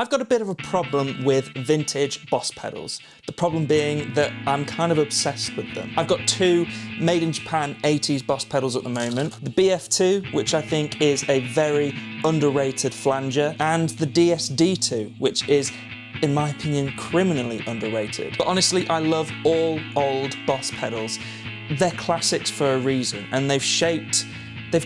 I've got a bit of a problem with vintage Boss pedals. The problem being that I'm kind of obsessed with them. I've got two made in Japan 80s Boss pedals at the moment. The BF2, which I think is a very underrated flanger, and the DD2, which is, in my opinion, criminally underrated. But honestly, I love all old Boss pedals. They're classics for a reason, and they've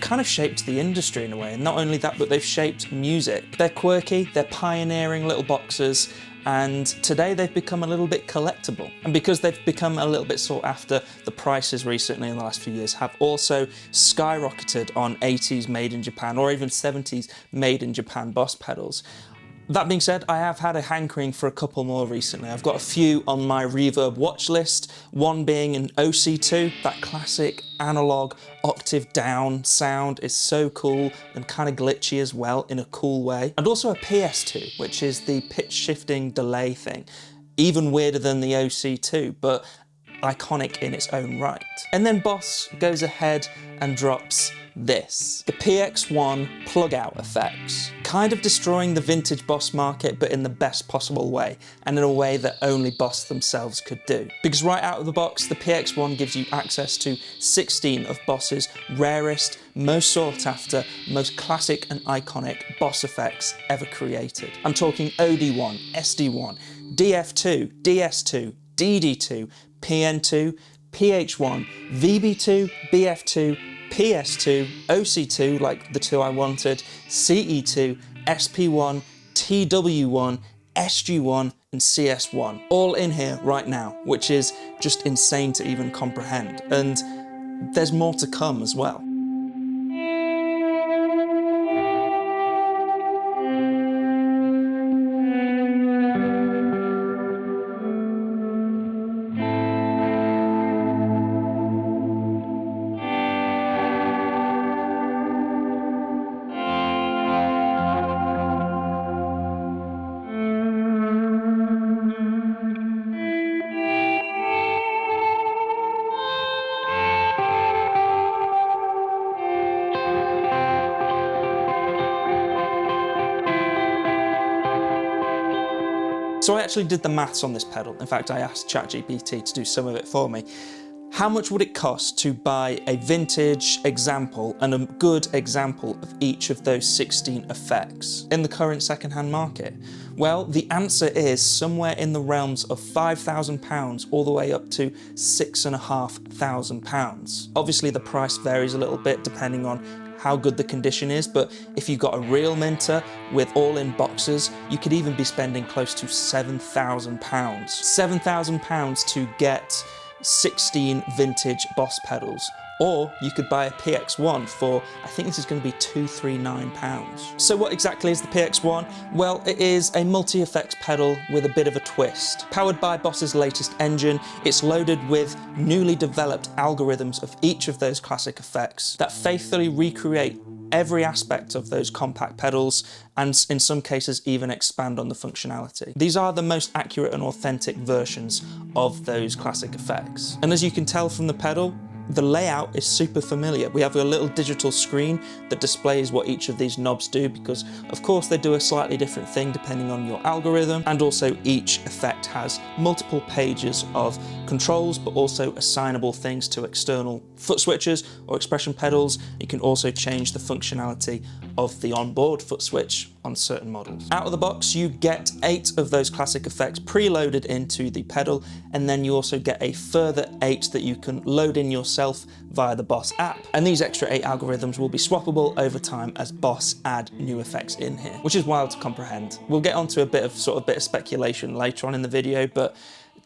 kind of shaped the industry in a way. And not only that, but they've shaped music. They're quirky, they're pioneering little boxes, and today they've become a little bit collectible. And because they've become a little bit sought after, the prices recently in the last few years have also skyrocketed on 80s made in Japan, or even 70s made in Japan Boss pedals. That being said, I have had a hankering for a couple more recently. I've got a few on my Reverb watch list, one being an OC2. That classic analog octave down sound is so cool and kind of glitchy as well in a cool way. And also a PS2, which is the pitch shifting delay thing. Even weirder than the OC2, but iconic in its own right. And then Boss goes ahead and drops this, the PX-1 plug-out effects, kind of destroying the vintage Boss market, but in the best possible way, and in a way that only Boss themselves could do. Because right out of the box, the PX-1 gives you access to 16 of Boss's rarest, most sought after, most classic and iconic Boss effects ever created. I'm talking OD1, SD1, DF2, DS2, DD2, PN2, PH1, VB2, BF2, PS2, OC2, like the two I wanted, CE2, SP1, TW1, SG1, and CS1, all in here right now, which is just insane to even comprehend. And there's more to come as well. So I actually did the maths on this pedal. In fact, I asked ChatGPT to do some of it for me. How much would it cost to buy a vintage example and a good example of each of those 16 effects in the current secondhand market? Well, the answer is somewhere in the realms of £5,000 all the way up to £6,500. Obviously, the price varies a little bit depending on how good the condition is, but if you've got a real minter with all-in boxes, you could even be spending close to £7,000. £7,000 to get 16 vintage Boss pedals. Or you could buy a PX-1 for, I think this is going to be £239. So what exactly is the PX-1? Well, it is a multi-effects pedal with a bit of a twist. Powered by Boss's latest engine, it's loaded with newly developed algorithms of each of those classic effects that faithfully recreate every aspect of those compact pedals, and in some cases even expand on the functionality. These are the most accurate and authentic versions of those classic effects. And as you can tell from the pedal, the layout is super familiar. We have a little digital screen that displays what each of these knobs do, because of course they do a slightly different thing depending on your algorithm, and also each effect has multiple pages of controls, but also assignable things to external foot switches or expression pedals. You can also change the functionality of the onboard foot switch on certain models. Out of the box, you get 8 of those classic effects preloaded into the pedal, and then you also get a further 8 that you can load in yourself via the Boss app. And these extra 8 algorithms will be swappable over time as Boss add new effects in here, which is wild to comprehend. We'll get onto a bit of speculation later on in the video, but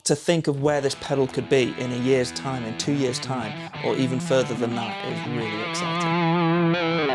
to think of where this pedal could be in a year's time, in 2 years' time, or even further than that is really exciting.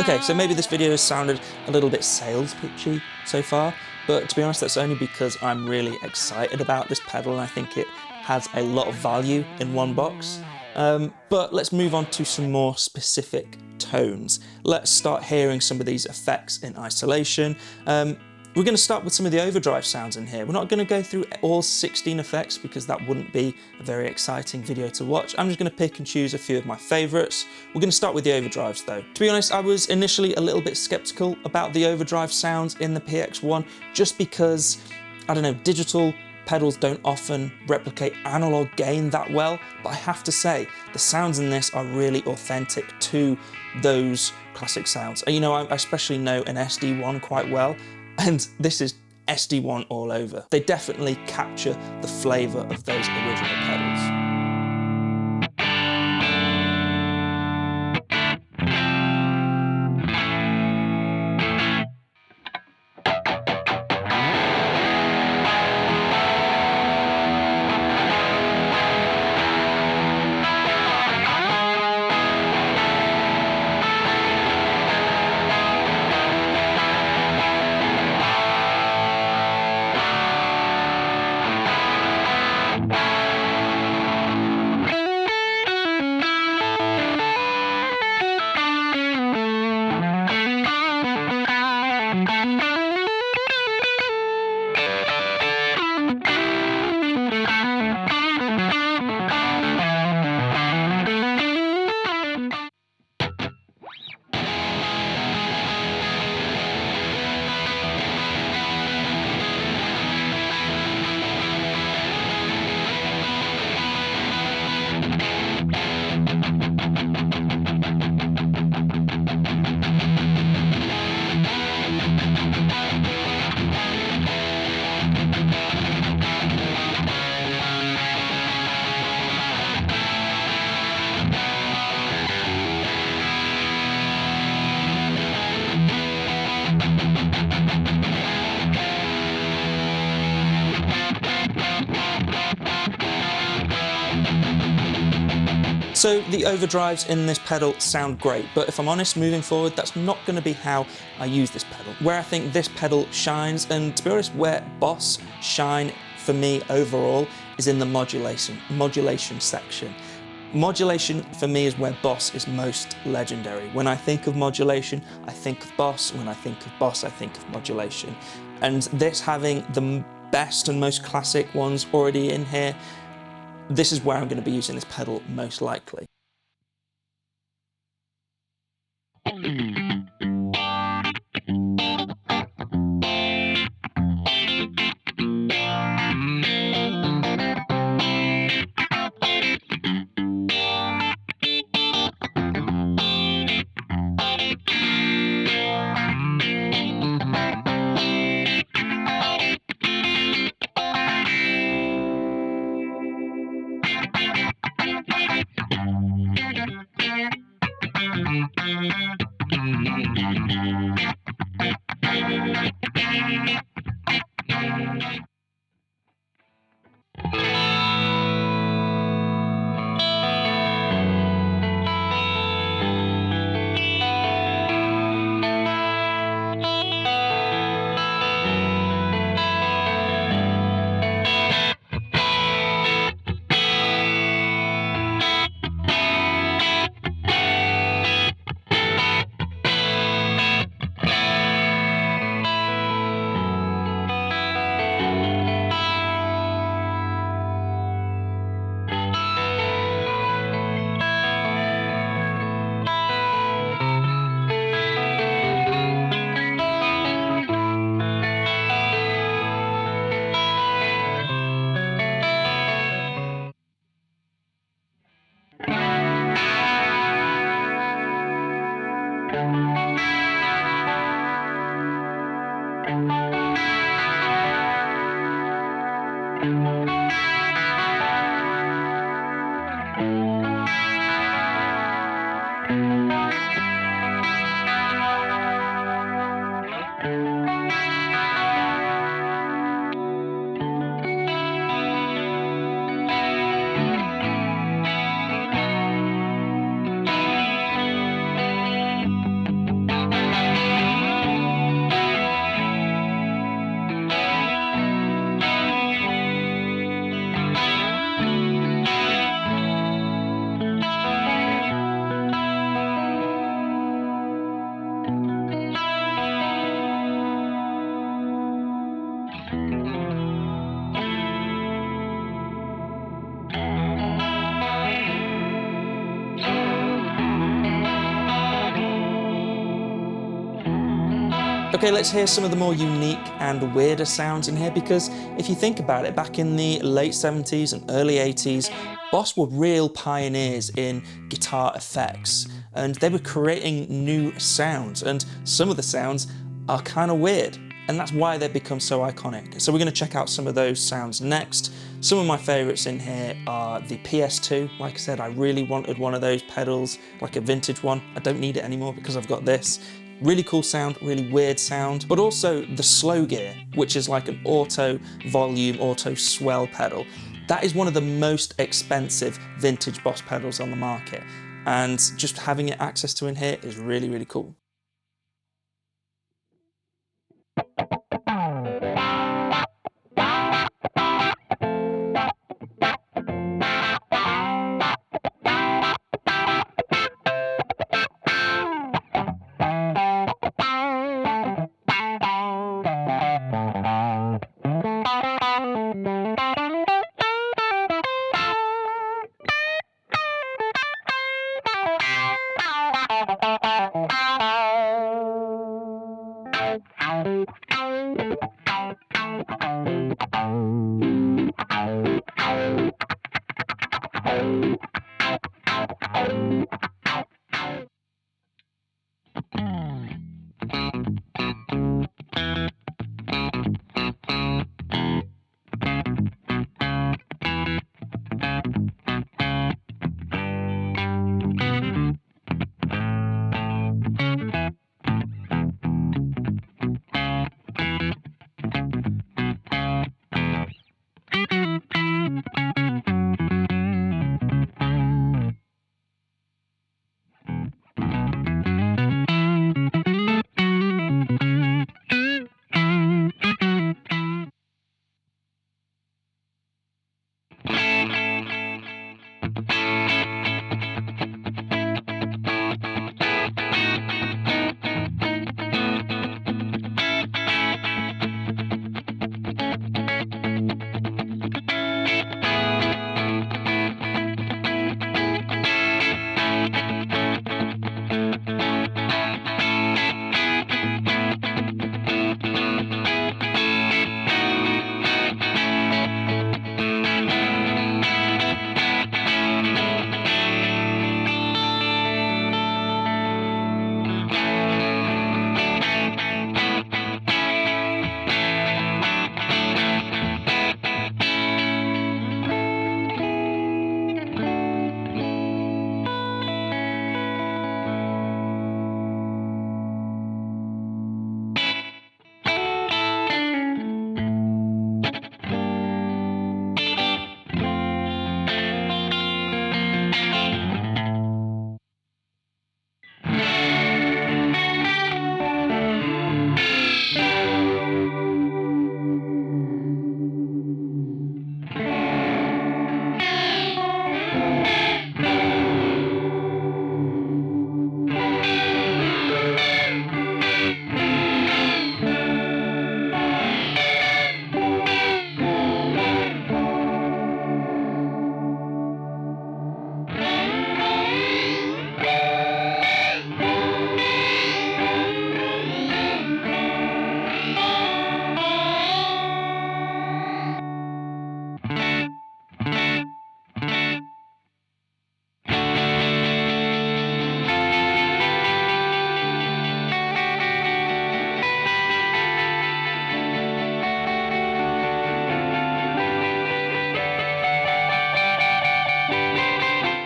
Okay, so maybe this video has sounded a little bit sales pitchy so far, but to be honest, that's only because I'm really excited about this pedal and I think it has a lot of value in one box. But let's move on to some more specific tones. Let's start hearing some of these effects in isolation. We're going to start with some of the overdrive sounds in here. We're not going to go through all 16 effects because that wouldn't be a very exciting video to watch. I'm just going to pick and choose a few of my favourites. We're going to start with the overdrives though. To be honest, I was initially a little bit skeptical about the overdrive sounds in the PX-1 just because, I don't know, digital pedals don't often replicate analog gain that well, but I have to say the sounds in this are really authentic to those classic sounds. You know, I especially know an SD1 quite well, and this is SD1 all over. They definitely capture the flavour of those original pedals. So the overdrives in this pedal sound great, but if I'm honest, moving forward, that's not going to be how I use this pedal. Where I think this pedal shines, and to be honest, where Boss shine for me overall, is in the modulation section. Modulation for me is where Boss is most legendary. When I think of modulation, I think of Boss. When I think of Boss, I think of modulation. And this having the best and most classic ones already in here, this is where I'm going to be using this pedal most likely. Okay, let's hear some of the more unique and weirder sounds in here, because if you think about it, back in the late 70s and early 80s, Boss were real pioneers in guitar effects, and they were creating new sounds, and some of the sounds are kind of weird, and that's why they've become so iconic. So we're going to check out some of those sounds next. Some of my favourites in here are the PS2. Like I said, I really wanted one of those pedals, like a vintage one. I don't need it anymore because I've got this. Really cool sound, really weird sound, but also the slow gear, which is like an auto volume, auto swell pedal. That is one of the most expensive vintage Boss pedals on the market, and just having it access to in here is really, really cool.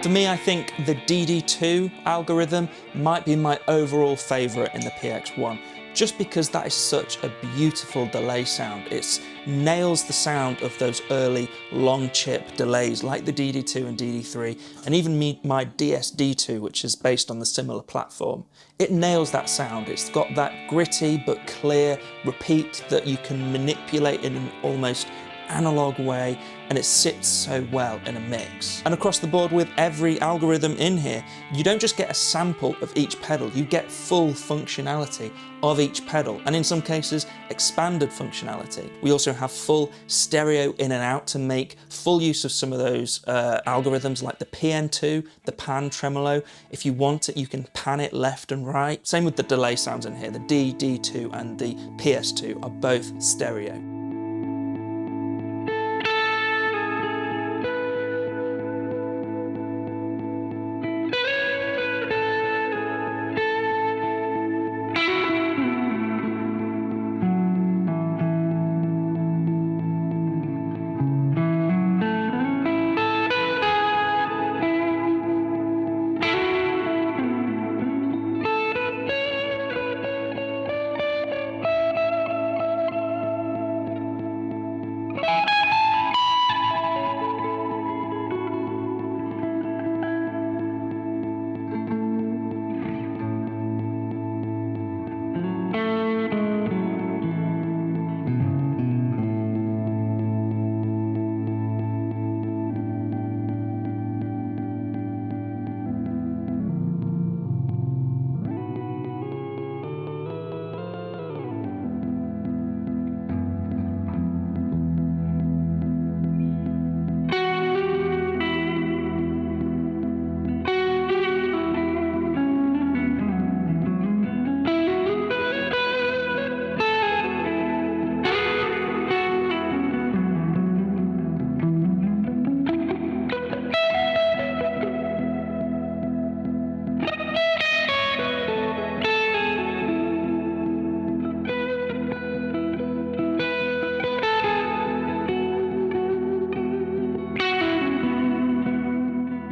For me, I think the DD2 algorithm might be my overall favourite in the PX-1, just because that is such a beautiful delay sound. It nails the sound of those early long chip delays like the DD2 and DD3, and even my DS-D2, which is based on the similar platform. It nails that sound. It's got that gritty but clear repeat that you can manipulate in an almost analog way, and it sits so well in a mix. And across the board with every algorithm in here, you don't just get a sample of each pedal, you get full functionality of each pedal, and in some cases, expanded functionality. We also have full stereo in and out to make full use of some of those algorithms like the PN2, the pan tremolo. If you want it, you can pan it left and right. Same with the delay sounds in here. The DD2 and the PS2 are both stereo.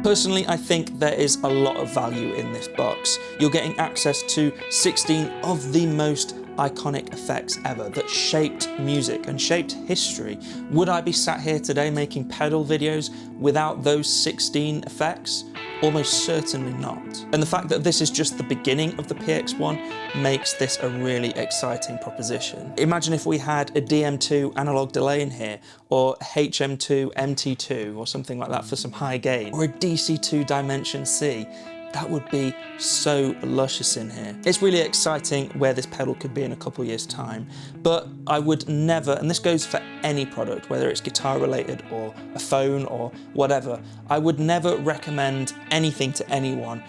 Personally, I think there is a lot of value in this box. You're getting access to 16 of the most iconic effects ever that shaped music and shaped history. Would I be sat here today making pedal videos without those 16 effects? Almost certainly not. And the fact that this is just the beginning of the PX-1 makes this a really exciting proposition. Imagine if we had a DM2 analog delay in here, or HM2 MT2, or something like that for some high gain, or a DC2 Dimension C. That would be so luscious in here. It's really exciting where this pedal could be in a couple years' time, but I would never, and this goes for any product, whether it's guitar related or a phone or whatever, I would never recommend anything to anyone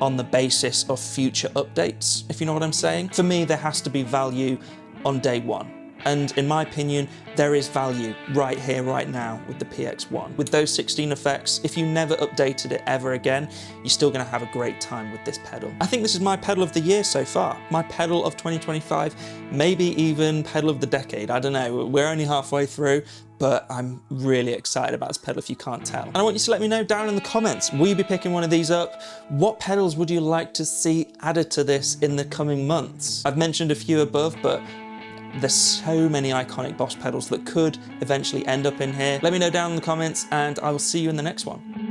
on the basis of future updates, if you know what I'm saying. For me, there has to be value on day one. And in my opinion, there is value right here, right now with the PX-1. With those 16 effects, if you never updated it ever again, you're still gonna have a great time with this pedal. I think this is my pedal of the year so far. My pedal of 2025, maybe even pedal of the decade. I don't know, we're only halfway through, but I'm really excited about this pedal if you can't tell. And I want you to let me know down in the comments, will you be picking one of these up? What pedals would you like to see added to this in the coming months? I've mentioned a few above, but there's so many iconic Boss pedals that could eventually end up in here. Let me know down in the comments, and I will see you in the next one.